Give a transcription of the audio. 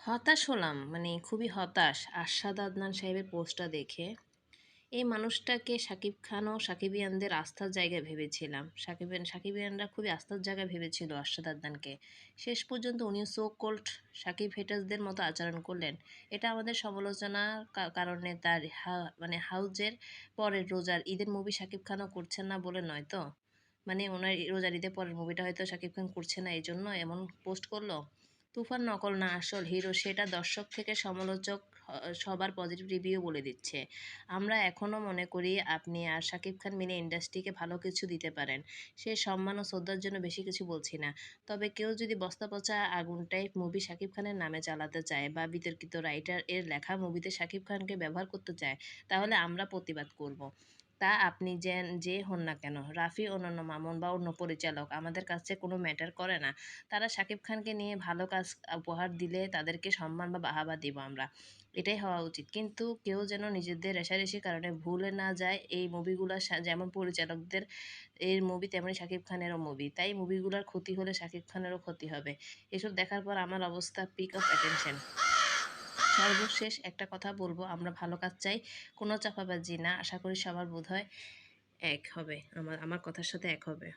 হতাশ হলাম, মানে খুবই হতাশ আরশাদ আদনান সাহেবের পোস্টটা দেখে। এই মানুষটাকে শাকিব খান ও সাকিবিয়ানদের আস্থার জায়গায় ভেবেছিলাম। সাকিবিয়ানরা খুবই আস্থার জায়গায় ভেবেছিল আরশাদ আদনানকে। শেষ পর্যন্ত উনিও সো কল্ড সাকিব হেটার্সদের মতো আচরণ করলেন। এটা আমাদের সমালোচনার কারণে তার মানে হাউজের পরের রোজার ঈদের মুভি শাকিব খানও করছেন না বলে নয় তো? মানে ওনার রোজার ঈদের পরের মুভিটা হয়তো শাকিব খান করছে না, এই জন্য এমন পোস্ট করলো। তুফান নকল না আসল হিরো, সেটা দর্শক থেকে সমালোচক সবার পজিটিভ রিভিউ বলে দিচ্ছে। আমরা এখনও মনে করি আপনি আর শাকিব খান মিলে ইন্ডাস্ট্রিকে ভালো কিছু দিতে পারেন। সে সম্মান ও শ্রদ্ধার জন্য বেশি কিছু বলছি না। তবে কেউ যদি বস্তা পচা আগুন টাইপ মুভি শাকিব খানের নামে চালাতে চায় বা বিতর্কিত রাইটার এর লেখা মুভিতে শাকিব খানকে ব্যবহার করতে চায়, তাহলে আমরা প্রতিবাদ করব। তা আপনি যে হন না কেন, রাফি, অন্যান্য মামুন বা অন্য পরিচালক, আমাদের কাছে কোনো ম্যাটার করে না। তারা শাকিব খানকে নিয়ে ভালো কাজ উপহার দিলে তাদেরকে সম্মান বা বাহাবা দিব আমরা। এটাই হওয়া উচিত। কিন্তু কেউ যেন নিজেদের রেষারেষির কারণে ভুলে না যায় এই মুভিগুলো যেমন পরিচালকদের এর মুভি তেমনি শাকিব খানেরও মুভি। তাই মুভিগুলোর ক্ষতি হলে শাকিব খানেরও ক্ষতি হবে। এসব দেখার পর আমার অবস্থা পিক অফ অ্যাটেনশন। সর্বশেষ একটা কথা বলবো, আমরা ভালো কাজ চাই, কোনো চাপাবাজি না। আশা করি সবার বোধহয় এক হবে, আমার কথার সাথে এক হবে।